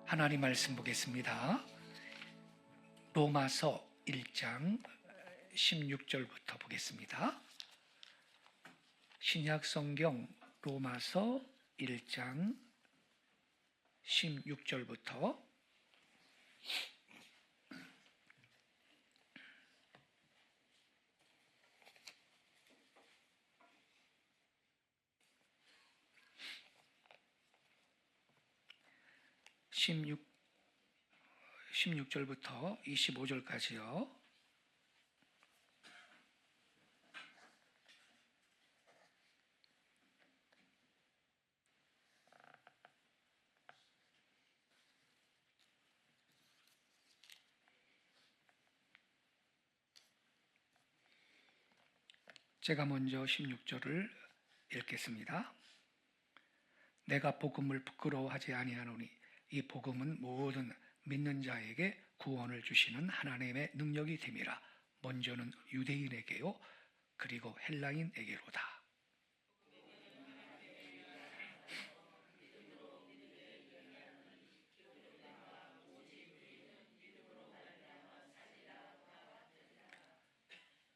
하나님 말씀 보겠습니다. 로마서 1장 16절부터 보겠습니다. 신약성경 로마서 1장 16절부터 16절부터 25절까지요. 제가 먼저 16절을 읽겠습니다. 내가 복음을 부끄러워하지 아니하노니 이 복음은 모든 믿는 자에게 구원을 주시는 하나님의 능력이 됨이라. 먼저는 유대인에게요 그리고 헬라인에게로다.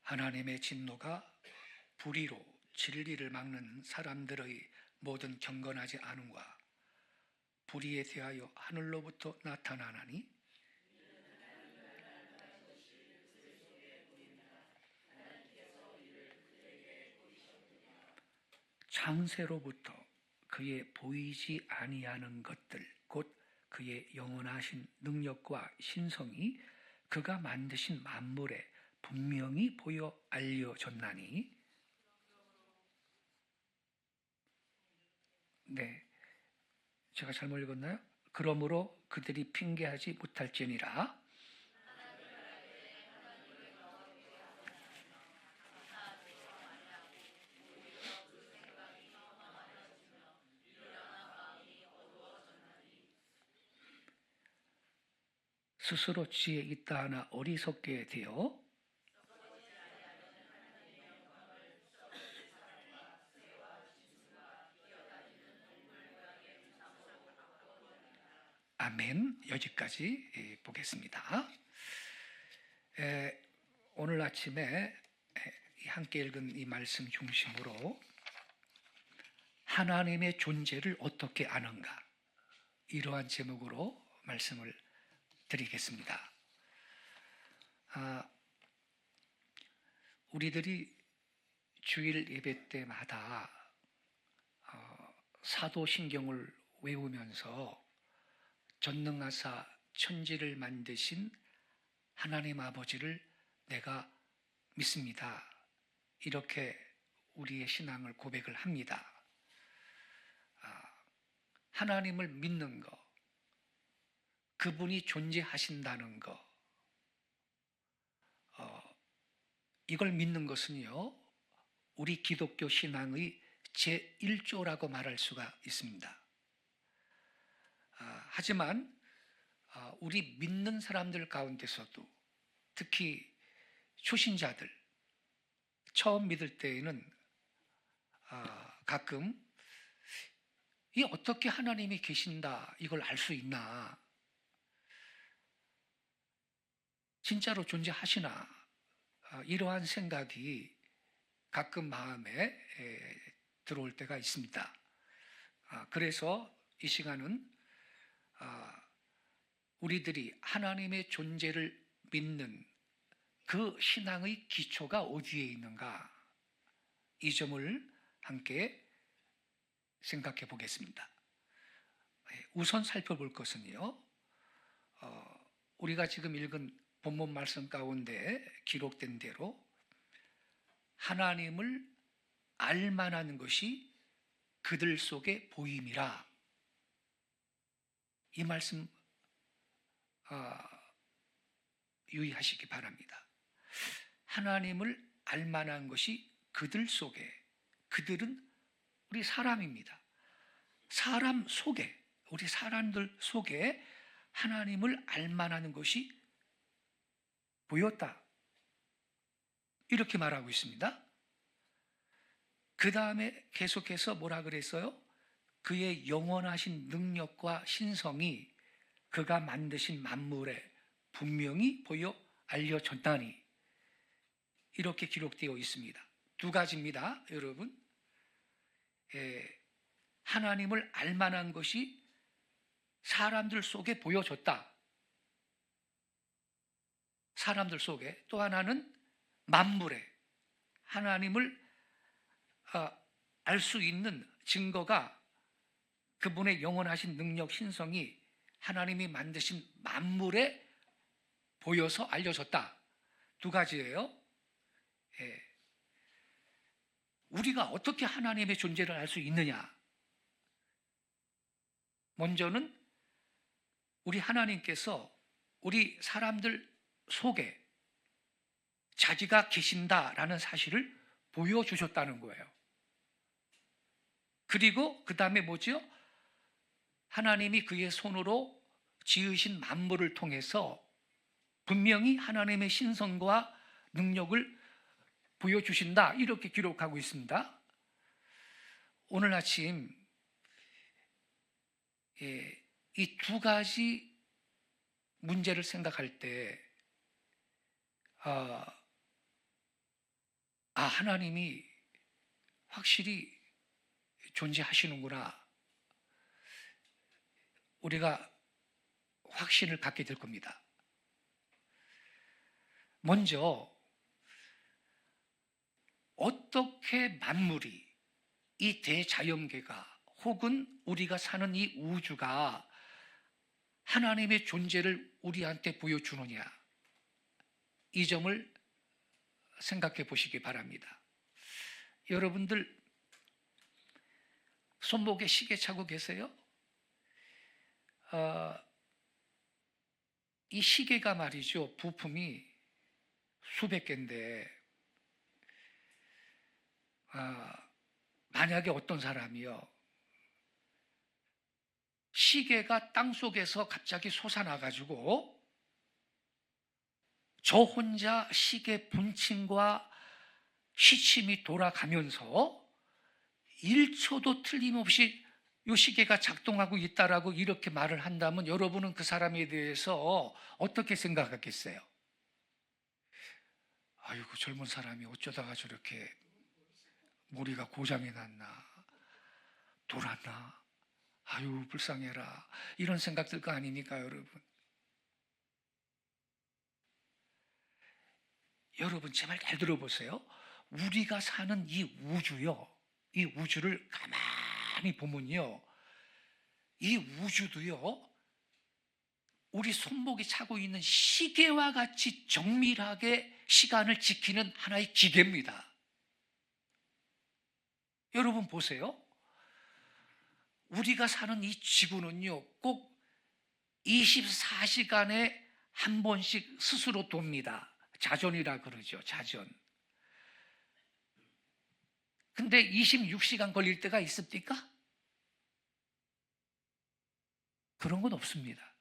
하나님의 진노가 불의로 진리를 막는 사람들의 모든 경건하지 않음과 불의에 대하여 하늘로부터 나타나나니 창세로부터 그의 보이지 아니하는 것들 곧 그의 영원하신 능력과 신성이 그가 만드신 만물에 분명히 보여 알려졌나니. 네, 제가 잘못 읽었나요? 그러므로 그들이 핑계하지 못할지니라. 스스로 지혜 있다 하나 어리석게 되어 아멘. 여기까지 보겠습니다. 오늘 아침에 함께 읽은 이 말씀 중심으로 하나님의 존재를 어떻게 아는가, 이러한 제목으로 말씀을 드리겠습니다. 우리들이 주일 예배 때마다 사도신경을 외우면서 전능하사 천지를 만드신 하나님 아버지를 내가 믿습니다, 이렇게 우리의 신앙을 고백을 합니다. 하나님을 믿는 것, 그분이 존재하신다는 것, 이걸 믿는 것은요 우리 기독교 신앙의 제1조라고 말할 수가 있습니다. 하지만 우리 믿는 사람들 가운데서도 특히 초신자들, 처음 믿을 때에는 가끔 이 어떻게 하나님이 계신다, 이걸 알 수 있나, 진짜로 존재하시나, 이러한 생각이 가끔 마음에 들어올 때가 있습니다. 그래서 이 시간은 우리들이 하나님의 존재를 믿는 그 신앙의 기초가 어디에 있는가, 이 점을 함께 생각해 보겠습니다. 우선 살펴볼 것은요, 우리가 지금 읽은 본문 말씀 가운데 기록된 대로 하나님을 알만한 것이 그들 속에 보임이라. 이 말씀 유의하시기 바랍니다. 하나님을 알만한 것이 그들 속에, 그들은 우리 사람입니다. 사람 속에, 우리 사람들 속에 하나님을 알만한 것이 보였다, 이렇게 말하고 있습니다. 그 다음에 계속해서 뭐라 그랬어요? 그의 영원하신 능력과 신성이 그가 만드신 만물에 분명히 보여 알려졌다니, 이렇게 기록되어 있습니다. 두 가지입니다, 여러분. 하나님을 알만한 것이 사람들 속에 보여졌다. 사람들 속에. 또 하나는 만물에 하나님을 알 수 있는 증거가 그분의 영원하신 능력, 신성이 하나님이 만드신 만물에 보여서 알려졌다. 두 가지예요. 우리가 어떻게 하나님의 존재를 알 수 있느냐? 먼저는 우리 하나님께서 우리 사람들 속에 자기가 계신다라는 사실을 보여주셨다는 거예요. 그리고 그 다음에 뭐죠? 하나님이 그의 손으로 지으신 만물을 통해서 분명히 하나님의 신성과 능력을 보여주신다, 이렇게 기록하고 있습니다. 오늘 아침 이 두 가지 문제를 생각할 때 하나님이 확실히 존재하시는구나, 우리가 확신을 갖게 될 겁니다. 먼저 어떻게 만물이, 이 대자연계가 혹은 우리가 사는 이 우주가 하나님의 존재를 우리한테 보여주느냐, 이 점을 생각해 보시기 바랍니다. 여러분들 손목에 시계 차고 계세요? 이 시계가 말이죠, 부품이 수백 개인데 만약에 어떤 사람이요, 시계가 땅속에서 갑자기 솟아나가지고 저 혼자 시계 분침과 시침이 돌아가면서 1초도 틀림없이 이 시계가 작동하고 있다라고 이렇게 말을 한다면 여러분은 그 사람에 대해서 어떻게 생각하겠어요? 아이고, 젊은 사람이 어쩌다가 저렇게 머리가 고장이 났나, 돌았나, 아유 불쌍해라, 이런 생각 들 거 아닙니까, 여러분? 여러분 제발 잘 들어보세요. 우리가 사는 이 우주요, 이 우주를 가만히 보면요, 이 우주도요 우리 손목이 차고 있는 시계와 같이 정밀하게 시간을 지키는 하나의 기계입니다. 여러분 보세요. 우리가 사는 이 지구는요 꼭 24시간에 한 번씩 스스로 돕니다. 자전이라 그러죠, 자전. 근데 26시간 걸릴 때가 있습니까? 그런 건 없습니다.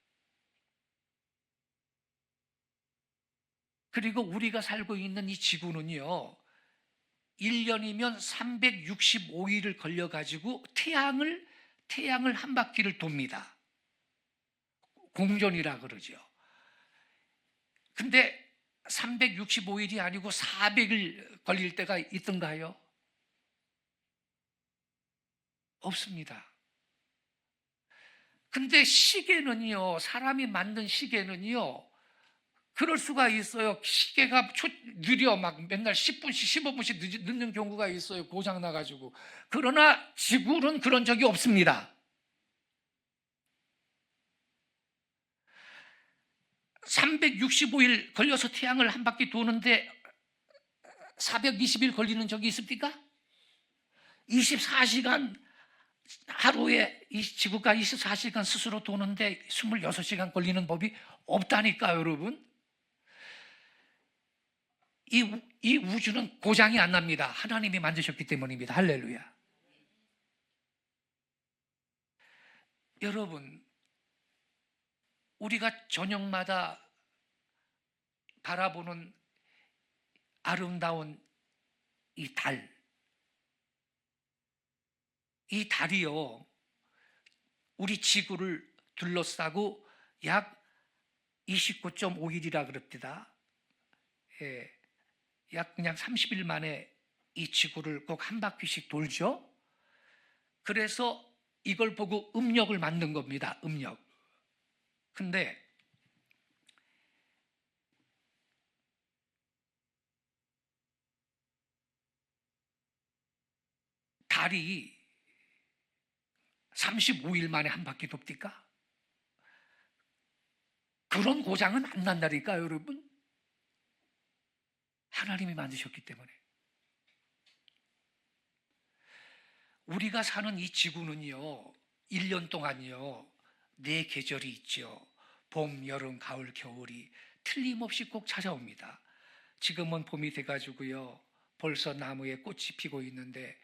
그리고 우리가 살고 있는 이 지구는요 1년이면 365일을 걸려가지고 태양을 한 바퀴를 돕니다. 공전이라 그러죠. 근데 365일이 아니고 400일 걸릴 때가 있던가요? 없습니다. 근데 시계는요, 사람이 만든 시계는요 그럴 수가 있어요. 시계가 느려, 막 맨날 10분씩 15분씩 늦는 경우가 있어요, 고장 나가지고. 그러나 지구는 그런 적이 없습니다. 365일 걸려서 태양을 한 바퀴 도는데 420일 걸리는 적이 있습니까? 24시간, 하루에 이 지구가 24시간 스스로 도는데 26시간 걸리는 법이 없다니까요, 여러분. 이 우주는 고장이 안 납니다. 하나님이 만드셨기 때문입니다. 할렐루야. 여러분, 우리가 저녁마다 바라보는 아름다운 이 달, 이 달이요 우리 지구를 둘러싸고 약 29.5일이라 그럽니다. 예, 약 그냥 30일 만에 이 지구를 꼭 한 바퀴씩 돌죠. 그래서 이걸 보고 음력을 만든 겁니다. 음력. 근데 달이 35일 만에 한 바퀴 돕니까? 그런 고장은 안 난다니까, 여러분. 하나님이 만드셨기 때문에. 우리가 사는 이 지구는요, 1년 동안요, 4계절이 있죠. 봄, 여름, 가을, 겨울이 틀림없이 꼭 찾아옵니다. 지금은 봄이 돼가지고요, 벌써 나무에 꽃이 피고 있는데,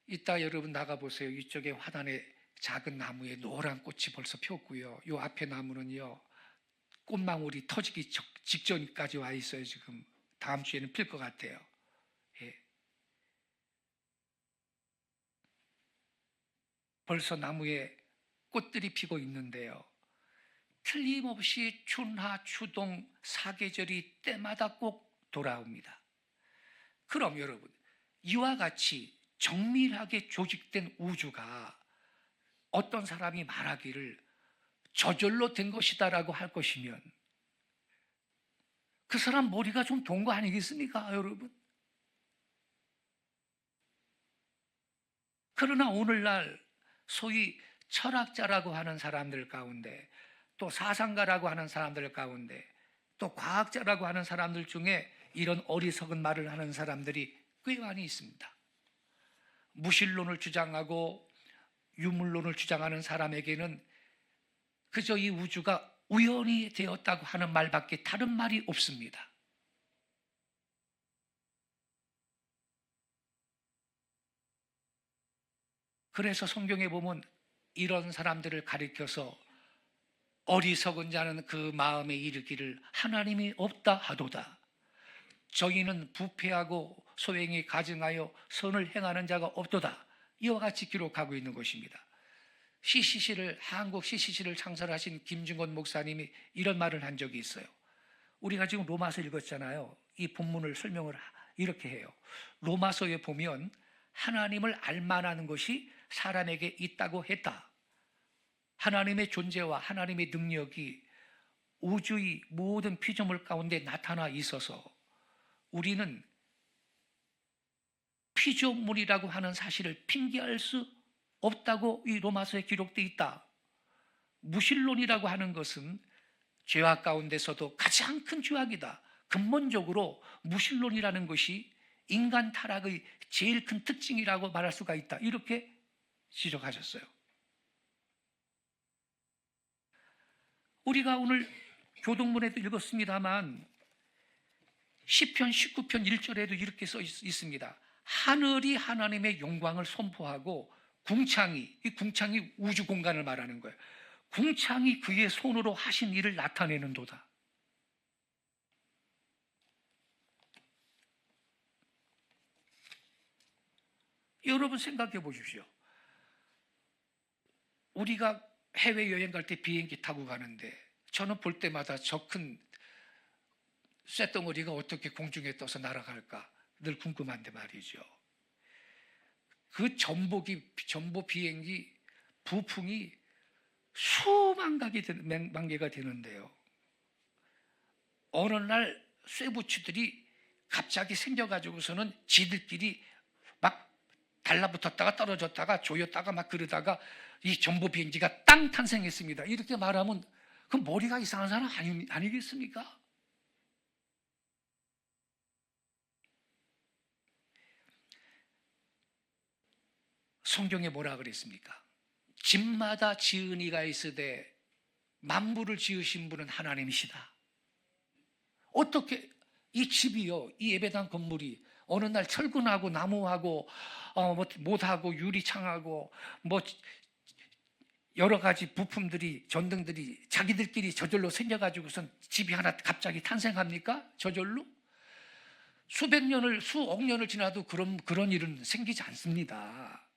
이따 여러분 나가보세요. 이쪽에 화단에 작은 나무에 노란 꽃이 벌써 폈고요. 요 앞에 나무는요, 꽃망울이 터지기 직전까지 와 있어요. 지금 다음 주에는 필 것 같아요. 예. 벌써 나무에 꽃들이 피고 있는데요, 틀림없이 춘하, 추동, 사계절이 때마다 꼭 돌아옵니다. 그럼 여러분, 이와 같이 정밀하게 조직된 우주가 어떤 사람이 말하기를 저절로 된 것이다라고 할 것이면 그 사람 머리가 좀 돈 거 아니겠습니까, 여러분? 그러나 오늘날 소위 철학자라고 하는 사람들 가운데, 또 사상가라고 하는 사람들 가운데, 또 과학자라고 하는 사람들 중에 이런 어리석은 말을 하는 사람들이 꽤 많이 있습니다. 무신론을 주장하고 유물론을 주장하는 사람에게는 그저 이 우주가 우연히 되었다고 하는 말밖에 다른 말이 없습니다. 그래서 성경에 보면 이런 사람들을 가리켜서 어리석은 자는 그 마음에 이르기를 하나님이 없다 하도다. 저희는 부패하고 소행이 가증하여 선을 행하는 자가 없도다. 이와 같이 기록하고 있는 것입니다. 한국 CCC를 창설하신 김중건 목사님이 이런 말을 한 적이 있어요. 우리가 지금 로마서 읽었잖아요. 이 본문을 설명을 이렇게 해요. 로마서에 보면 하나님을 알만하는 것이 사람에게 있다고 했다. 하나님의 존재와 하나님의 능력이 우주의 모든 피조물 가운데 나타나 있어서 우리는 피조물이라고 하는 사실을 핑계할 수 없다고 이 로마서에 기록되어 있다. 무신론이라고 하는 것은 죄악 가운데서도 가장 큰 죄악이다. 근본적으로 무신론이라는 것이 인간 타락의 제일 큰 특징이라고 말할 수가 있다. 이렇게 지적하셨어요. 우리가 오늘 교동문에도 읽었습니다만 시편 19편 1절에도 이렇게 써 있습니다. 하늘이 하나님의 영광을 선포하고 이 궁창이 우주 공간을 말하는 거예요. 궁창이 그의 손으로 하신 일을 나타내는도다. 여러분 생각해 보십시오. 우리가 해외여행 갈 때 비행기 타고 가는데 저는 볼 때마다 저 큰 쇳덩어리가 어떻게 공중에 떠서 날아갈까 늘 궁금한데 말이죠. 그 전보 비행기 부품이 수만 개가 되는데요, 어느 날 쇠부추들이 갑자기 생겨가지고서는 지들끼리 막 달라붙었다가 떨어졌다가 조였다가 막 그러다가 이 전보 비행기가 땅 탄생했습니다. 이렇게 말하면 그 머리가 이상한 사람 아니겠습니까? 성경에 뭐라 그랬습니까? 집마다 지은 이가 있으되 만물을 지으신 분은 하나님이시다. 어떻게 이 집이요, 이 예배당 건물이 어느 날 철근하고 나무하고 못하고 유리창하고 뭐 여러 가지 부품들이 전등들이 자기들끼리 저절로 생겨가지고선 집이 하나 갑자기 탄생합니까? 저절로? 수억 년을 지나도 그런 일은 생기지 않습니다.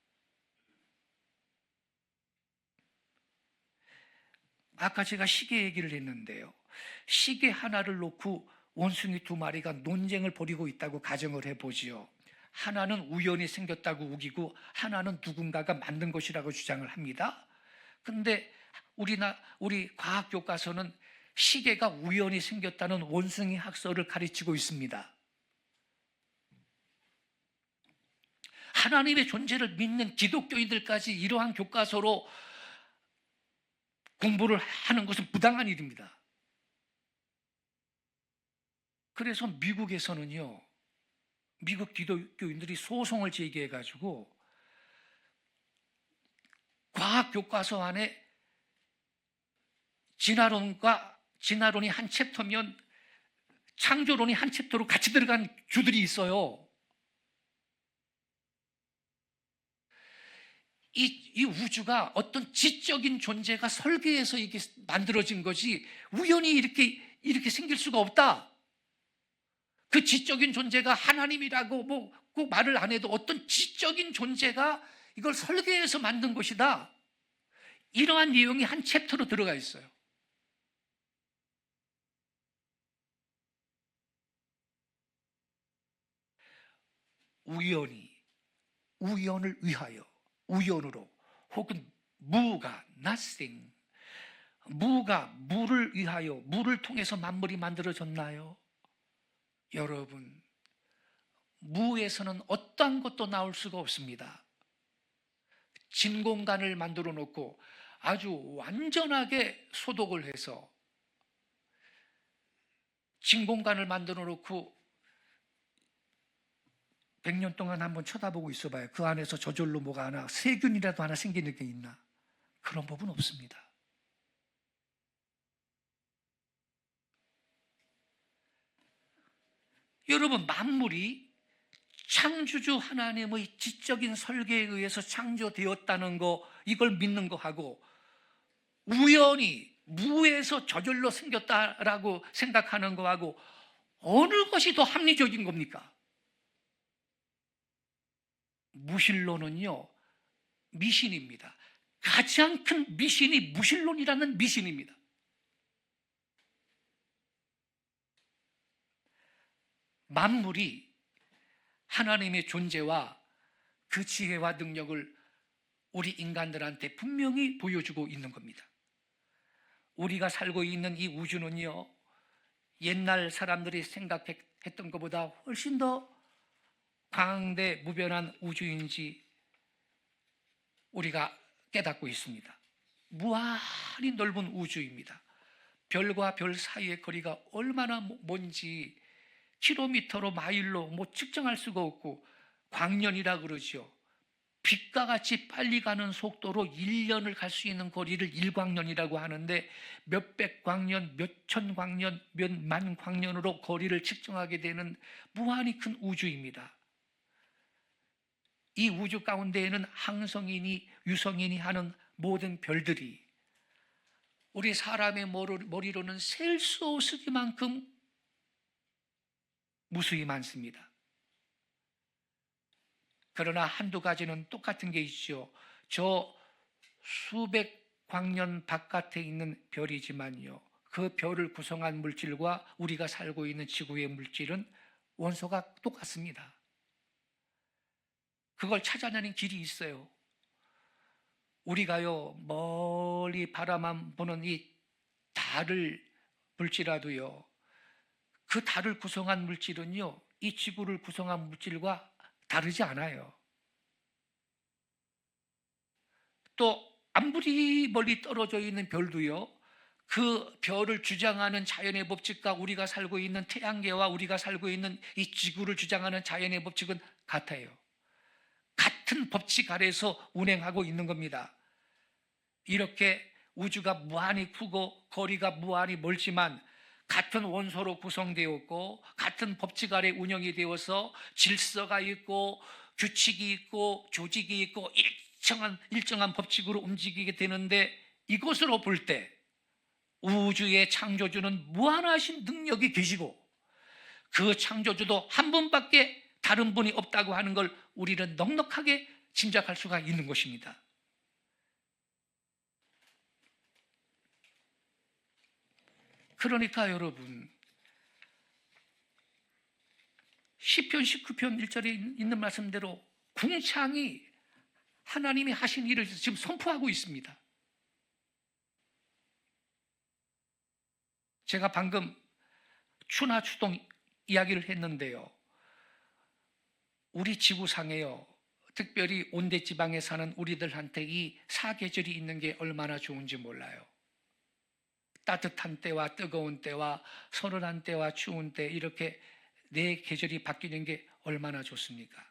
아까 제가 시계 얘기를 했는데요. 시계 하나를 놓고 원숭이 두 마리가 논쟁을 벌이고 있다고 가정을 해보지요. 하나는 우연히 생겼다고 우기고 하나는 누군가가 만든 것이라고 주장을 합니다. 근데 우리 과학 교과서는 시계가 우연히 생겼다는 원숭이 학설을 가르치고 있습니다. 하나님의 존재를 믿는 기독교인들까지 이러한 교과서로 공부를 하는 것은 부당한 일입니다. 그래서 미국에서는요, 미국 기독교인들이 소송을 제기해가지고 과학 교과서 안에 진화론이 한 챕터면 창조론이 한 챕터로 같이 들어간 주들이 있어요. 이 우주가 어떤 지적인 존재가 설계해서 이게 만들어진 것이 우연히 이렇게 생길 수가 없다. 그 지적인 존재가 하나님이라고 꼭 말을 안 해도 어떤 지적인 존재가 이걸 설계해서 만든 것이다. 이러한 내용이 한 챕터로 들어가 있어요. 우연을 위하여, 우연으로, 혹은 무가, nothing, 무가 무를 위하여, 무를 통해서 만물이 만들어졌나요? 여러분, 무에서는 어떠한 것도 나올 수가 없습니다. 진공관을 만들어 놓고 아주 완전하게 소독을 해서 진공관을 만들어 놓고 100년 동안 한번 쳐다보고 있어봐요. 그 안에서 저절로 뭐가 하나, 세균이라도 하나 생기는 게 있나? 그런 법은 없습니다. 여러분, 만물이 창조주 하나님의 지적인 설계에 의해서 창조되었다는 거, 이걸 믿는 거하고 우연히 무에서 저절로 생겼다라고 생각하는 거하고 어느 것이 더 합리적인 겁니까? 무신론은요, 미신입니다. 가장 큰 미신이 무신론이라는 미신입니다. 만물이 하나님의 존재와 그 지혜와 능력을 우리 인간들한테 분명히 보여주고 있는 겁니다. 우리가 살고 있는 이 우주는요, 옛날 사람들이 생각했던 것보다 훨씬 더 광대무변한 우주인지 우리가 깨닫고 있습니다. 무한히 넓은 우주입니다. 별과 별 사이의 거리가 얼마나 먼지 킬로미터로 마일로 측정할 수가 없고, 광년이라 그러죠. 빛과 같이 빨리 가는 속도로 1년을 갈 수 있는 거리를 일광년이라고 하는데, 몇백 광년, 몇천 광년, 몇만 광년으로 거리를 측정하게 되는 무한히 큰 우주입니다. 이 우주 가운데에는 항성이니 유성이니 하는 모든 별들이 우리 사람의 머리로는 셀 수 없으리만큼 무수히 많습니다. 그러나 한두 가지는 똑같은 게 있죠. 저 수백 광년 바깥에 있는 별이지만요, 그 별을 구성한 물질과 우리가 살고 있는 지구의 물질은 원소가 똑같습니다. 그걸 찾아내는 길이 있어요. 우리가요, 멀리 바라만 보는 이 달을 볼지라도요, 그 달을 구성한 물질은요, 이 지구를 구성한 물질과 다르지 않아요. 또 아무리 멀리 떨어져 있는 별도요, 그 별을 주장하는 자연의 법칙과 우리가 살고 있는 태양계와 우리가 살고 있는 이 지구를 주장하는 자연의 법칙은 같아요. 같은 법칙 아래에서 운행하고 있는 겁니다. 이렇게 우주가 무한히 크고 거리가 무한히 멀지만 같은 원소로 구성되었고 같은 법칙 아래 운영이 되어서 질서가 있고 규칙이 있고 조직이 있고 일정한 법칙으로 움직이게 되는데, 이것으로 볼 때 우주의 창조주는 무한하신 능력이 계시고 그 창조주도 한 분밖에 다른 분이 없다고 하는 걸 우리는 넉넉하게 짐작할 수가 있는 것입니다. 그러니까 여러분, 시편 19편 1절에 있는 말씀대로 궁창이 하나님이 하신 일을 지금 선포하고 있습니다. 제가 방금 추나 추동 이야기를 했는데요. 우리 지구상에요, 특별히 온대지방에 사는 우리들한테 이 사계절이 있는 게 얼마나 좋은지 몰라요. 따뜻한 때와 뜨거운 때와 서늘한 때와 추운 때, 이렇게 네 계절이 바뀌는 게 얼마나 좋습니까?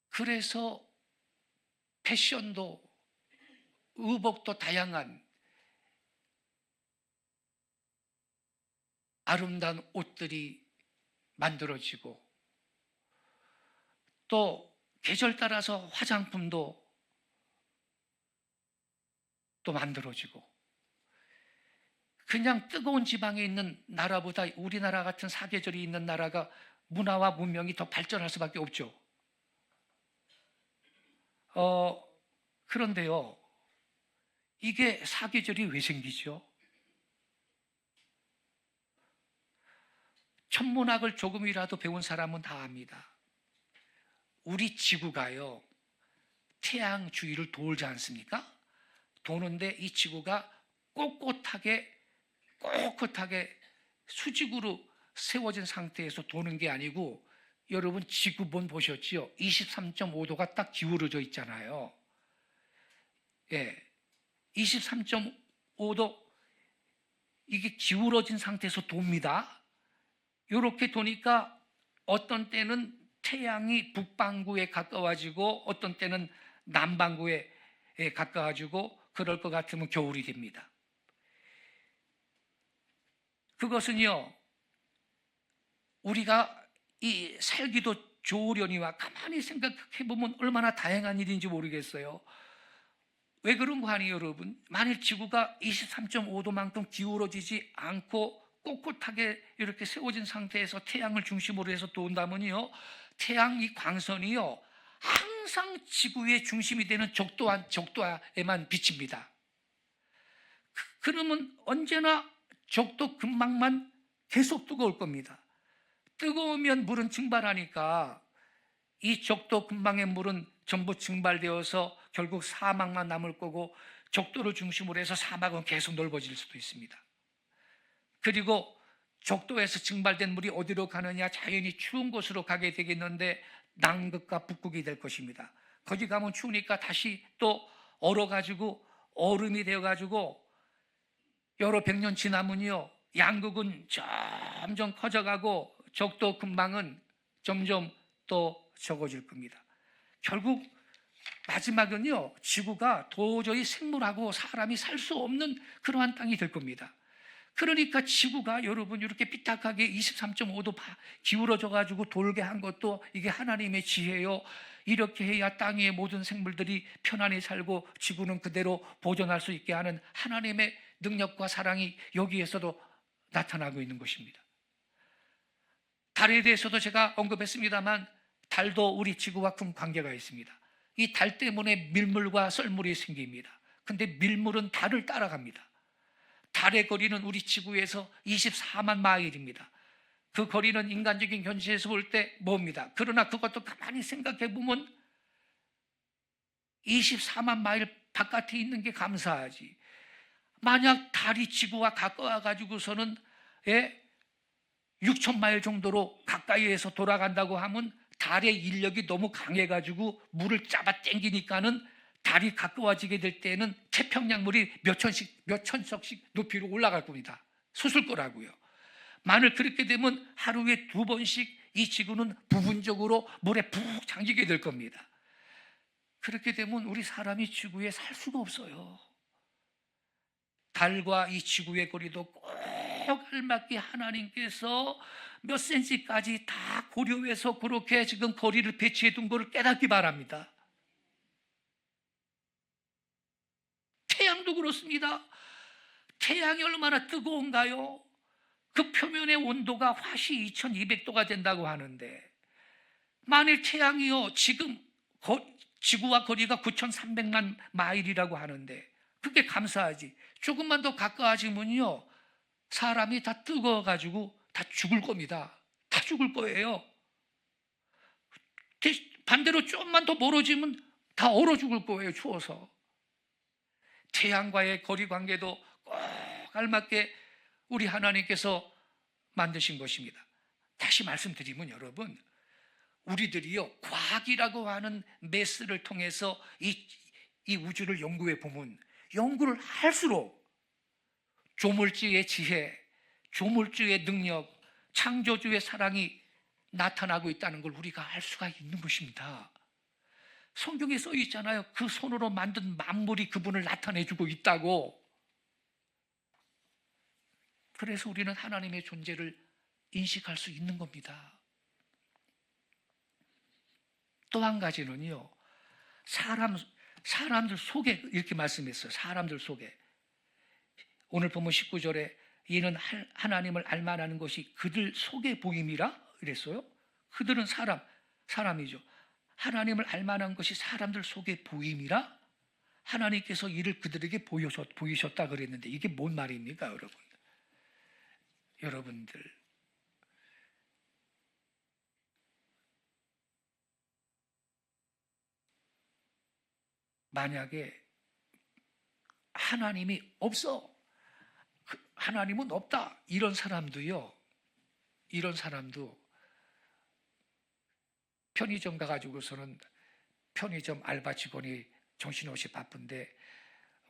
그래서 패션도, 의복도 다양한 아름다운 옷들이 만들어지고, 또 계절 따라서 화장품도 또 만들어지고, 그냥 뜨거운 지방에 있는 나라보다 우리나라 같은 사계절이 있는 나라가 문화와 문명이 더 발전할 수밖에 없죠. 그런데요, 이게 사계절이 왜 생기죠? 천문학을 조금이라도 배운 사람은 다 압니다. 우리 지구가요, 태양 주위를 돌지 않습니까? 도는데 이 지구가 꼿꼿하게 수직으로 세워진 상태에서 도는 게 아니고, 여러분 지구본 보셨지요? 23.5도가 딱 기울어져 있잖아요. 예, 23.5도, 이게 기울어진 상태에서 돕니다. 이렇게 도니까 어떤 때는 태양이 북반구에 가까워지고 어떤 때는 남반구에 가까워지고, 그럴 것 같으면 겨울이 됩니다. 그것은요, 우리가 이 살기도 좋으려니와 가만히 생각해 보면 얼마나 다양한 일인지 모르겠어요. 왜 그런 거 아니에요, 여러분? 만일 지구가 23.5도만큼 기울어지지 않고 꼿꼿하게 이렇게 세워진 상태에서 태양을 중심으로 해서 돈다면요, 태양 이 광선이요, 항상 지구의 중심이 되는 적도에만 비칩니다. 그러면 언제나 적도 근방만 계속 뜨거울 겁니다. 뜨거우면 물은 증발하니까 이 적도 근방의 물은 전부 증발되어서 결국 사막만 남을 거고, 적도를 중심으로 해서 사막은 계속 넓어질 수도 있습니다. 그리고 적도에서 증발된 물이 어디로 가느냐? 자연히 추운 곳으로 가게 되겠는데, 남극과 북극이 될 것입니다. 거기 가면 추우니까 다시 또 얼어가지고 얼음이 되어가지고 여러 백 년 지나면요, 양극은 점점 커져가고 적도 근방은 점점 또 적어질 겁니다. 결국 마지막은요, 지구가 도저히 생물하고 사람이 살 수 없는 그러한 땅이 될 겁니다. 그러니까 지구가 여러분 이렇게 삐딱하게 23.5도 기울어져 가지고 돌게 한 것도 이게 하나님의 지혜요. 이렇게 해야 땅 위의 모든 생물들이 편안히 살고 지구는 그대로 보존할 수 있게 하는 하나님의 능력과 사랑이 여기에서도 나타나고 있는 것입니다. 달에 대해서도 제가 언급했습니다만, 달도 우리 지구와 큰 관계가 있습니다. 이 달 때문에 밀물과 썰물이 생깁니다. 근데 밀물은 달을 따라갑니다. 달의 거리는 우리 지구에서 24만 마일입니다. 그 거리는 인간적인 현실에서 볼 때 멉니다. 그러나 그것도 가만히 생각해 보면 24만 마일 바깥에 있는 게 감사하지, 만약 달이 지구와 가까워 가지고서는 6천 마일 정도로 가까이에서 돌아간다고 하면, 달의 인력이 너무 강해 가지고 물을 잡아 당기니까는 달이 가까워지게 될 때는 태평양물이 몇 천석씩 높이로 올라갈 겁니다. 솟을 거라고요. 만일 그렇게 되면 하루에 2번씩 이 지구는 부분적으로 물에 푹 잠기게 될 겁니다. 그렇게 되면 우리 사람이 지구에 살 수가 없어요. 달과 이 지구의 거리도 꼭 알맞게 하나님께서 몇 센치까지 다 고려해서 그렇게 지금 거리를 배치해 둔 것을 깨닫기 바랍니다. 태양도 그렇습니다. 태양이 얼마나 뜨거운가요? 그 표면의 온도가 화씨 2200도가 된다고 하는데, 만일 태양이요, 지금 지구와 거리가 9300만 마일이라고 하는데, 그게 감사하지. 조금만 더 가까워지면요, 사람이 다 뜨거워가지고 다 죽을 겁니다. 다 죽을 거예요. 반대로 좀만 더 멀어지면 다 얼어 죽을 거예요, 추워서. 태양과의 거리 관계도 꼭 알맞게 우리 하나님께서 만드신 것입니다. 다시 말씀드리면 여러분, 우리들이요, 과학이라고 하는 메스를 통해서 이 우주를 연구해 보면, 연구를 할수록 조물주의 지혜, 조물주의 능력, 창조주의 사랑이 나타나고 있다는 걸 우리가 알 수가 있는 것입니다. 성경에 써 있잖아요. 그 손으로 만든 만물이 그분을 나타내주고 있다고. 그래서 우리는 하나님의 존재를 인식할 수 있는 겁니다. 또 한 가지는요, 사람들 속에, 이렇게 말씀했어요. 사람들 속에. 오늘 보면 19절에 이는 하나님을 알만하는 것이 그들 속에 보임이라 그랬어요. 그들은 사람이죠. 하나님을 알만한 것이 사람들 속에 보임이라 하나님께서 이를 그들에게 보이셨다 그랬는데, 이게 뭔 말입니까, 여러분? 여러분들, 만약에 하나님이 없어, 하나님은 없다, 이런 사람도 편의점 가가지고서는 편의점 알바 직원이 정신없이 바쁜데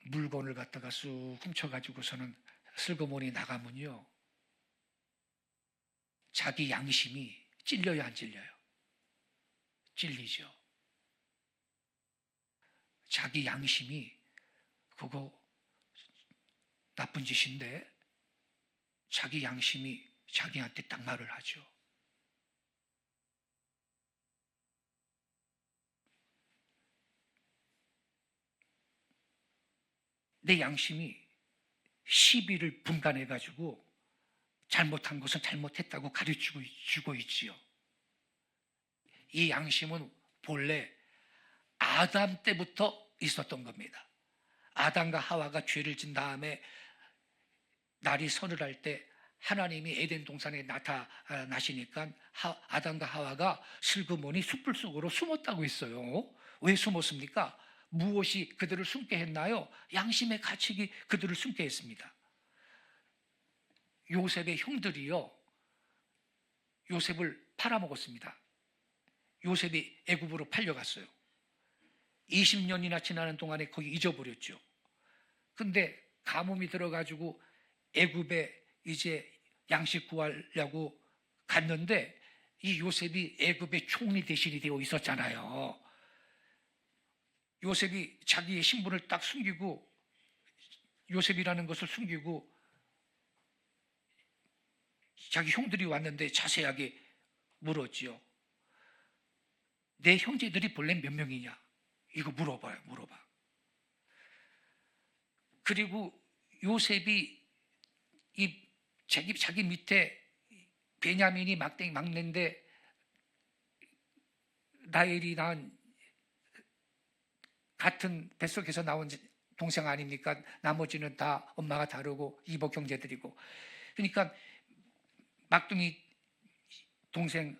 물건을 갖다가 쑥 훔쳐가지고서는 슬그머니 나가면요, 자기 양심이 찔려요, 안 찔려요? 찔리죠. 자기 양심이 그거 나쁜 짓인데 자기 양심이 자기한테 딱 말을 하죠. 내 양심이 시비를 분간해가지고 잘못한 것은 잘못했다고 가르치고 있지요. 이 양심은 본래 아담 때부터 있었던 겁니다. 아담과 하와가 죄를 진 다음에 날이 서늘할 때 하나님이 에덴 동산에 나타나시니까 아담과 하와가 슬그머니 숯불 속으로 숨었다고 했어요. 왜 숨었습니까? 무엇이 그들을 숨게 했나요? 양심의 가책이 그들을 숨게 했습니다. 요셉의 형들이요, 요셉을 팔아먹었습니다. 요셉이 애굽으로 팔려갔어요. 20년이나 지나는 동안에 거기 잊어버렸죠. 근데 가뭄이 들어가지고 애굽에 이제 양식 구하려고 갔는데 이 요셉이 애굽의 총리 대신이 되어 있었잖아요. 요셉이 자기의 신분을 딱 숨기고, 요셉이라는 것을 숨기고, 자기 형들이 왔는데 자세하게 물었지요. 내 형제들이 본래 몇 명이냐? 이거 물어봐. 그리고 요셉이 자기 밑에 베냐민이 막내인데 라헬이 낳은 같은 뱃속에서 나온 동생 아닙니까? 나머지는 다 엄마가 다르고 이복 형제들이고. 그러니까 막둥이 동생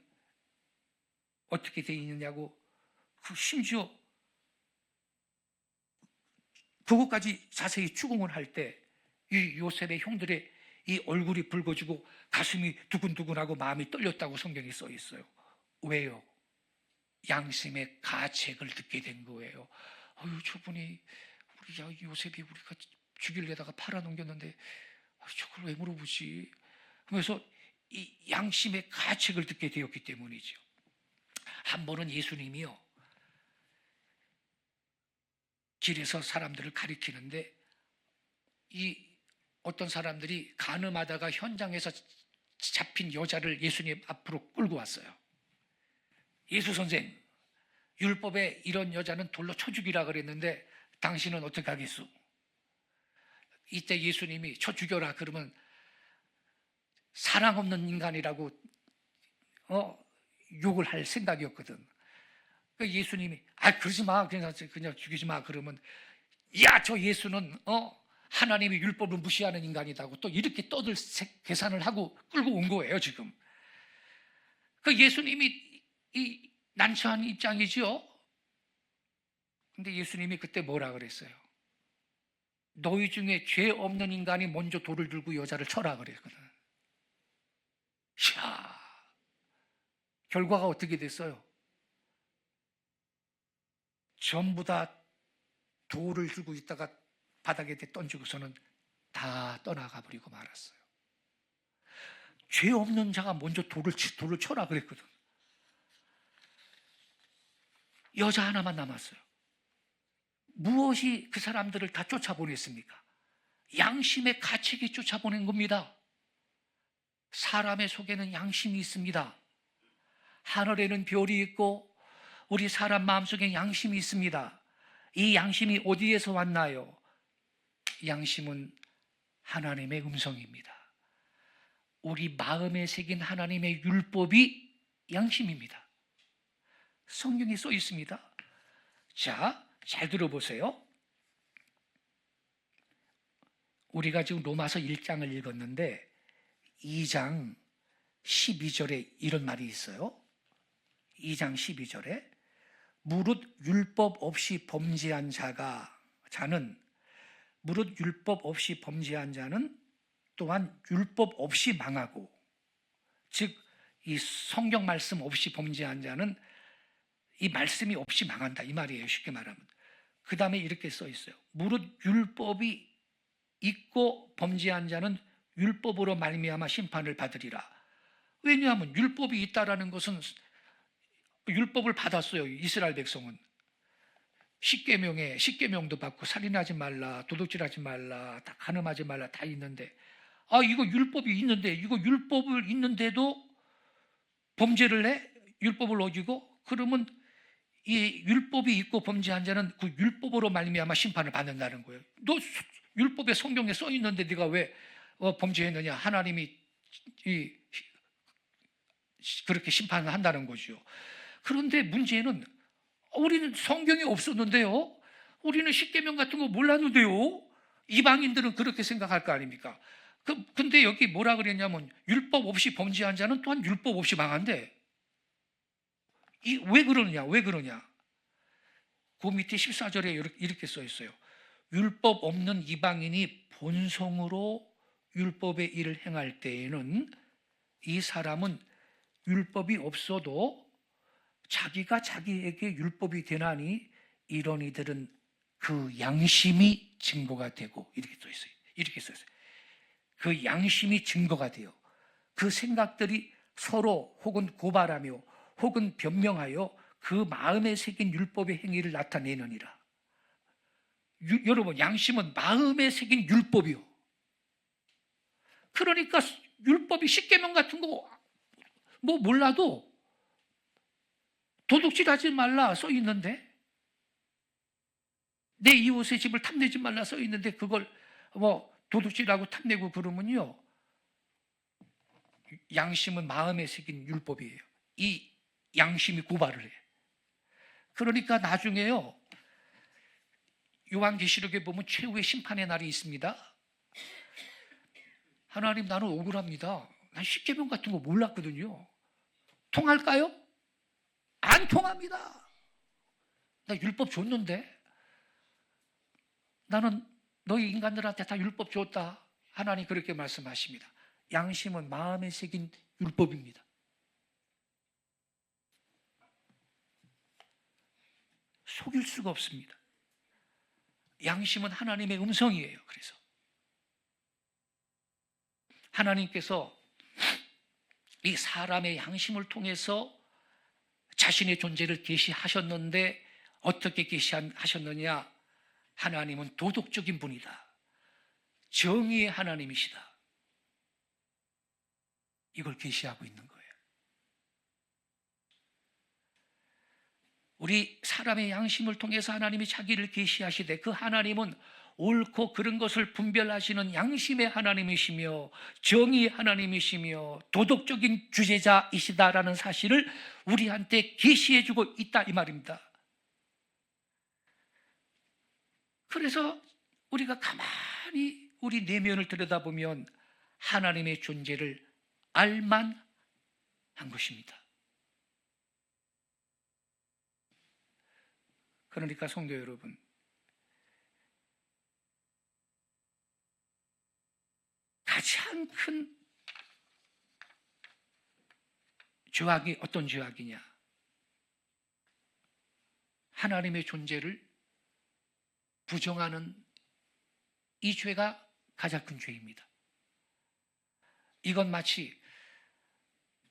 어떻게 돼 있느냐고, 심지어 그것까지 자세히 추궁을 할 때 이 요셉의 형들의 이 얼굴이 붉어지고 가슴이 두근두근하고 마음이 떨렸다고 성경에 써 있어요. 왜요? 양심의 가책을 듣게 된 거예요. 저분이 우리 요셉이 우리가 죽이려다가 팔아넘겼는데 저걸 왜 물어보지? 그래서 이 양심의 가책을 듣게 되었기 때문이죠. 한 번은 예수님이요, 길에서 사람들을 가리키는데 이 어떤 사람들이 간음하다가 현장에서 잡힌 여자를 예수님 앞으로 끌고 왔어요. 예수 선생, 율법에 이런 여자는 돌로 쳐 죽이라 그랬는데 당신은 어떻게 하겠소? 이때 예수님이 쳐 죽여라 그러면 사랑 없는 인간이라고 욕을 할 생각이었거든. 예수님이 그러지 마, 그냥 죽이지 마 그러면 야, 저 예수는 하나님의 율법을 무시하는 인간이다고 또 이렇게 떠들 계산을 하고 끌고 온 거예요 지금. 그 예수님이 이 난처한 입장이지요. 근데 예수님이 그때 뭐라 그랬어요? 너희 중에 죄 없는 인간이 먼저 돌을 들고 여자를 쳐라 그랬거든. 이야, 결과가 어떻게 됐어요? 전부 다 돌을 들고 있다가 바닥에 던지고서는 다 떠나가 버리고 말았어요. 죄 없는 자가 먼저 돌을 쳐라 그랬거든. 여자 하나만 남았어요. 무엇이 그 사람들을 다 쫓아보냈습니까? 양심의 가책이 쫓아보낸 겁니다. 사람의 속에는 양심이 있습니다. 하늘에는 별이 있고 우리 사람 마음속에 양심이 있습니다. 이 양심이 어디에서 왔나요? 양심은 하나님의 음성입니다. 우리 마음에 새긴 하나님의 율법이 양심입니다. 성경에 써 있습니다. 자, 잘 들어보세요. 우리가 지금 로마서 1장을 읽었는데 2장 12절에 이런 말이 있어요. 2장 12절에 무릇 율법 없이 범죄한 무릇 율법 없이 범죄한 자는 또한 율법 없이 망하고, 즉 이 성경 말씀 없이 범죄한 자는 이 말씀이 없이 망한다 이 말이에요. 쉽게 말하면. 그 다음에 이렇게 써 있어요. 무릇 율법이 있고 범죄한 자는 율법으로 말미암아 심판을 받으리라. 왜냐하면 율법이 있다라는 것은 율법을 받았어요. 이스라엘 백성은 십계명도 받고 살인하지 말라, 도둑질하지 말라, 다 간음하지 말라 다 있는데, 이거 율법이 있는데, 이거 율법을 있는데도 범죄를 해? 율법을 어기고? 그러면 이 율법이 있고 범죄한 자는 그 율법으로 말미암아 심판을 받는다는 거예요. 너 율법에 성경에 써 있는데 네가 왜 범죄했느냐? 하나님이 그렇게 심판을 한다는 거죠. 그런데 문제는 우리는 성경이 없었는데요. 우리는 십계명 같은 거 몰랐는데요. 이방인들은 그렇게 생각할 거 아닙니까? 근데 여기 뭐라 그랬냐면 율법 없이 범죄한 자는 또한 율법 없이 망한대. 왜 그러냐? 그 밑에 14절에 이렇게 써 있어요. 율법 없는 이방인이 본성으로 율법의 일을 행할 때에는 이 사람은 율법이 없어도 자기가 자기에게 율법이 되나니 이런 이들은 그 양심이 증거가 되고, 이렇게 써 있어요. 그 양심이 증거가 돼요. 그 생각들이 서로 혹은 고발하며 혹은 변명하여 그 마음에 새긴 율법의 행위를 나타내느니라. 여러분, 양심은 마음에 새긴 율법이요. 그러니까 율법이 십계명 같은 거 뭐 몰라도 도둑질하지 말라 써 있는데, 내 이웃의 집을 탐내지 말라 써 있는데 그걸 도둑질하고 탐내고 그러면요, 양심은 마음에 새긴 율법이에요. 이 양심이 고발을 해. 그러니까 나중에요, 요한계시록에 보면 최후의 심판의 날이 있습니다. 하나님, 나는 억울합니다. 난 십계명 같은 거 몰랐거든요. 통할까요? 안 통합니다. 나 율법 줬는데, 나는 너희 인간들한테 다 율법 줬다. 하나님 그렇게 말씀하십니다. 양심은 마음에 새긴 율법입니다. 속일 수가 없습니다. 양심은 하나님의 음성이에요. 그래서 하나님께서 이 사람의 양심을 통해서 자신의 존재를 계시하셨는데, 어떻게 계시하셨느냐? 하나님은 도덕적인 분이다. 정의의 하나님이시다. 이걸 계시하고 있는 거예요. 우리 사람의 양심을 통해서 하나님이 자기를 계시하시되, 그 하나님은 옳고 그른 것을 분별하시는 양심의 하나님이시며 정의의 하나님이시며 도덕적인 주제자이시다라는 사실을 우리한테 계시해주고 있다 이 말입니다. 그래서 우리가 가만히 우리 내면을 들여다보면 하나님의 존재를 알만한 것입니다. 그러니까 성도 여러분, 가장 큰 죄악이 어떤 죄악이냐? 하나님의 존재를 부정하는 이 죄가 가장 큰 죄입니다. 이건 마치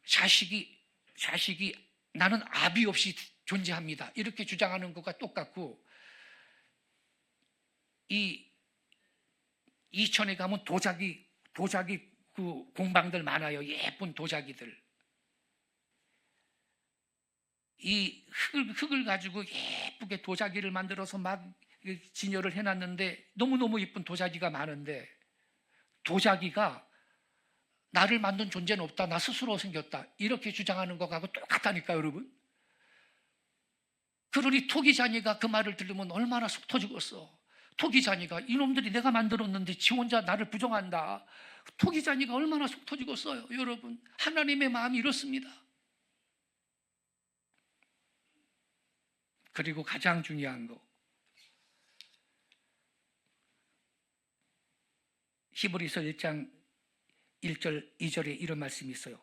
자식이 나는 아비 없이 존재합니다, 이렇게 주장하는 것과 똑같고, 이 이천에 가면 도자기 그 공방들 많아요. 예쁜 도자기들. 이 흙을 가지고 예쁘게 도자기를 만들어서 막 진열을 해놨는데 너무너무 예쁜 도자기가 많은데, 도자기가 나를 만든 존재는 없다, 나 스스로 생겼다, 이렇게 주장하는 것하고 똑같다니까 여러분. 그러니 토기자니가 그 말을 들으면 얼마나 속 터지겠어. 토기자니가 이놈들이 내가 만들었는데 지 혼자 나를 부정한다. 토기자니가 얼마나 속 터지겠어요. 여러분, 하나님의 마음이 이렇습니다. 그리고 가장 중요한 거, 히브리서 1장 1절 2절에 이런 말씀이 있어요.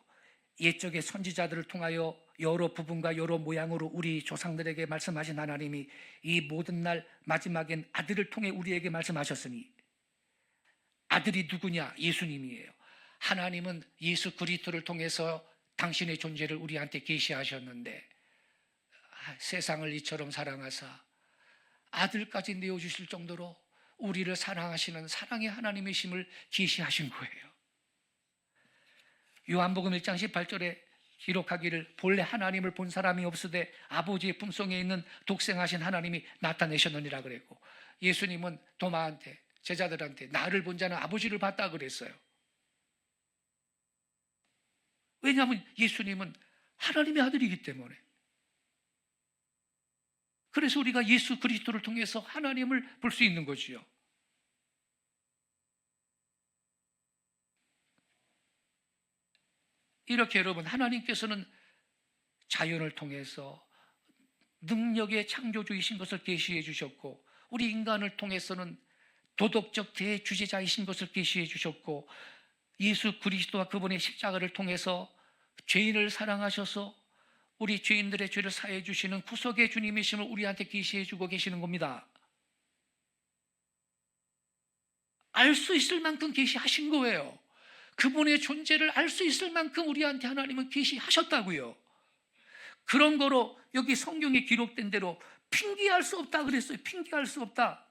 옛적의 선지자들을 통하여 여러 부분과 여러 모양으로 우리 조상들에게 말씀하신 하나님이 이 모든 날 마지막엔 아들을 통해 우리에게 말씀하셨으니, 아들이 누구냐? 예수님이에요. 하나님은 예수 그리스도를 통해서 당신의 존재를 우리한테 계시하셨는데, 세상을 이처럼 사랑하사 아들까지 내어주실 정도로 우리를 사랑하시는 사랑의 하나님이심을 계시하신 거예요. 요한복음 1장 18절에 기록하기를 본래 하나님을 본 사람이 없으되 아버지의 품속에 있는 독생하신 하나님이 나타내셨느니라 그랬고, 예수님은 도마한테, 제자들한테 나를 본 자는 아버지를 봤다 그랬어요. 왜냐하면 예수님은 하나님의 아들이기 때문에. 그래서 우리가 예수 그리스도를 통해서 하나님을 볼 수 있는 거지요. 이렇게 여러분, 하나님께서는 자연을 통해서 능력의 창조주이신 것을 계시해 주셨고, 우리 인간을 통해서는 도덕적 대주제자이신 것을 계시해 주셨고, 예수 그리스도와 그분의 십자가를 통해서 죄인을 사랑하셔서 우리 죄인들의 죄를 사해 주시는 구속의 주님이심을 우리한테 계시해 주고 계시는 겁니다. 알 수 있을 만큼 계시하신 거예요. 그분의 존재를 알 수 있을 만큼 우리한테 하나님은 계시하셨다고요. 그런 거로 여기 성경에 기록된 대로 핑계할 수 없다 그랬어요. 핑계할 수 없다.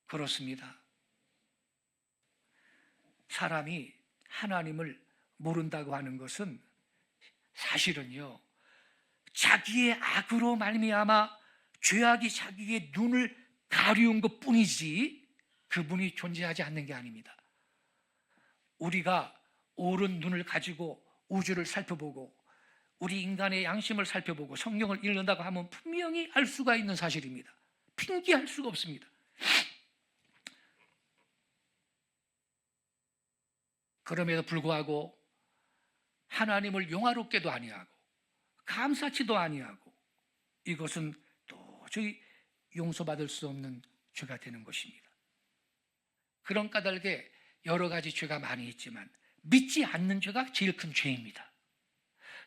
그렇습니다. 사람이 하나님을 모른다고 하는 것은 사실은요, 자기의 악으로 말미암아 죄악이 자기의 눈을 가리운 것 뿐이지 그분이 존재하지 않는 게 아닙니다. 우리가 옳은 눈을 가지고 우주를 살펴보고 우리 인간의 양심을 살펴보고 성경을 읽는다고 하면 분명히 알 수가 있는 사실입니다. 핑계할 수가 없습니다. 그럼에도 불구하고 하나님을 영화롭게도 아니하고 감사치도 아니하고, 이것은 도저히 용서받을 수 없는 죄가 되는 것입니다. 그런 까닭에 여러 가지 죄가 많이 있지만 믿지 않는 죄가 제일 큰 죄입니다.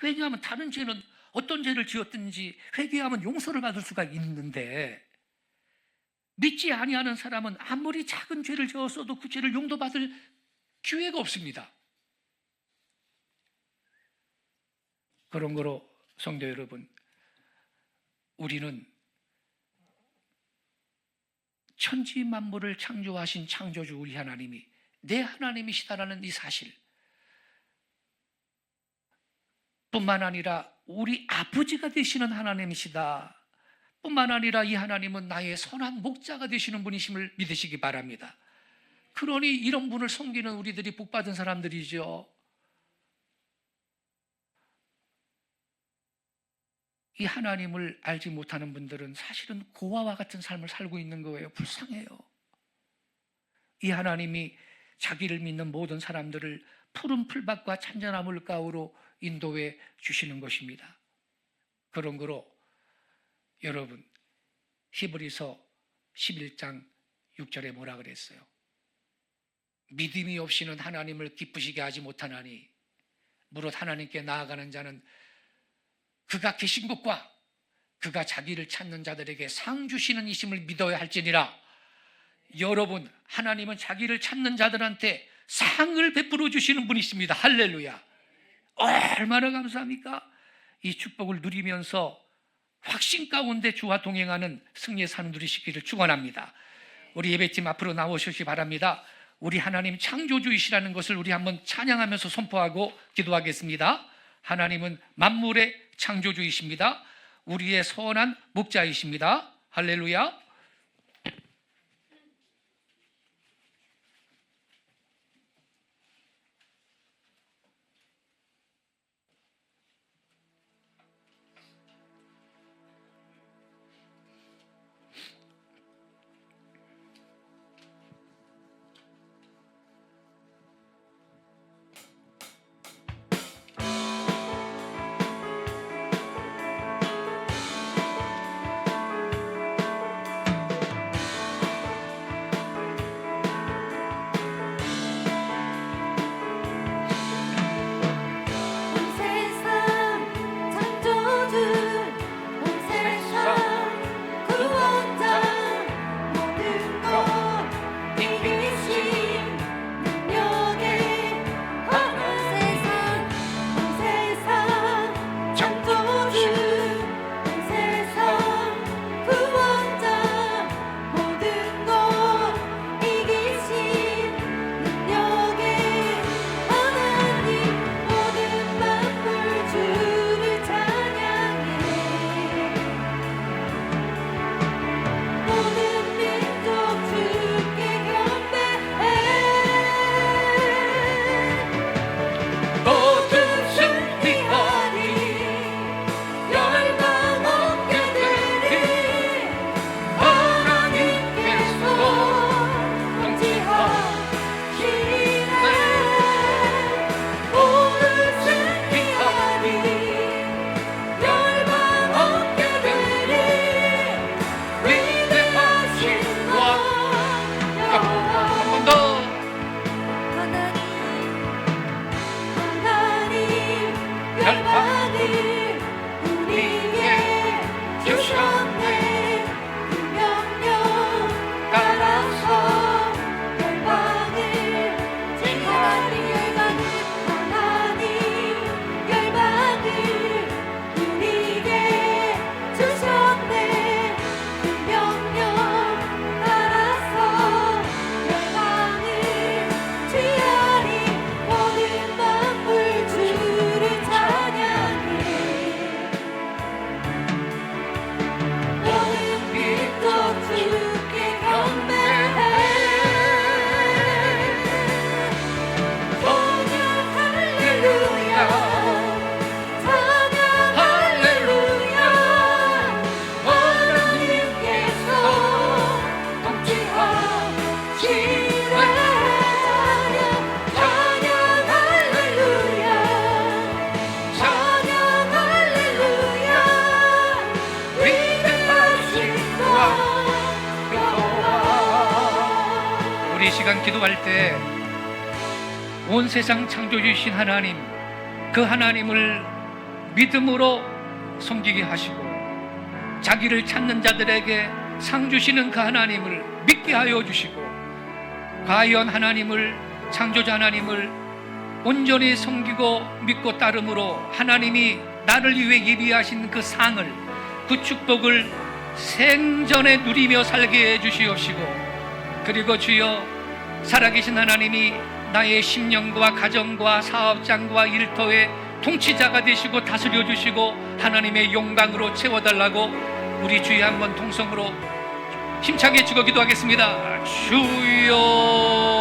왜냐하면 다른 죄는 어떤 죄를 지었든지 회개하면 용서를 받을 수가 있는데, 믿지 아니하는 사람은 아무리 작은 죄를 지었어도 그 죄를 용서받을 기회가 없습니다. 그런 거로 성도 여러분, 우리는 천지 만물을 창조하신 창조주 우리 하나님이 내 하나님이시다라는 이 사실 뿐만 아니라 우리 아버지가 되시는 하나님이시다 뿐만 아니라 이 하나님은 나의 선한 목자가 되시는 분이심을 믿으시기 바랍니다. 그러니 이런 분을 섬기는 우리들이 복받은 사람들이죠. 이 하나님을 알지 못하는 분들은 사실은 고아와 같은 삶을 살고 있는 거예요. 불쌍해요. 이 하나님이 자기를 믿는 모든 사람들을 푸른 풀밭과 찬전한 물가로 인도해 주시는 것입니다. 그런 거로 여러분, 히브리서 11장 6절에 뭐라 그랬어요? 믿음이 없이는 하나님을 기쁘시게 하지 못하나니 무릇 하나님께 나아가는 자는 그가 계신 것과 그가 자기를 찾는 자들에게 상 주시는 이심을 믿어야 할지니라. 여러분, 하나님은 자기를 찾는 자들한테 상을 베풀어 주시는 분이십니다. 할렐루야. 얼마나 감사합니까? 이 축복을 누리면서 확신 가운데 주와 동행하는 승리의 삶을 누리시기를 축원합니다. 우리 예배팀 앞으로 나오시기 바랍니다. 우리 하나님 창조주이시라는 것을 우리 한번 찬양하면서 선포하고 기도하겠습니다. 하나님은 만물의 창조주이십니다. 우리의 선한 목자이십니다. 할렐루야. 기도할 때 온 세상 창조주이신 하나님, 그 하나님을 믿음으로 섬기게 하시고 자기를 찾는 자들에게 상 주시는 그 하나님을 믿게 하여 주시고 과연 하나님을, 창조자 하나님을 온전히 섬기고 믿고 따름으로 하나님이 나를 위해 예비하신 그 상을, 그 축복을 생전에 누리며 살게 해 주시옵시고, 그리고 주여 살아계신 하나님이 나의 심령과 가정과 사업장과 일터의 통치자가 되시고 다스려 주시고 하나님의 영광으로 채워달라고 우리 주여 한번 통성으로 힘차게 주고 기도하겠습니다. 주여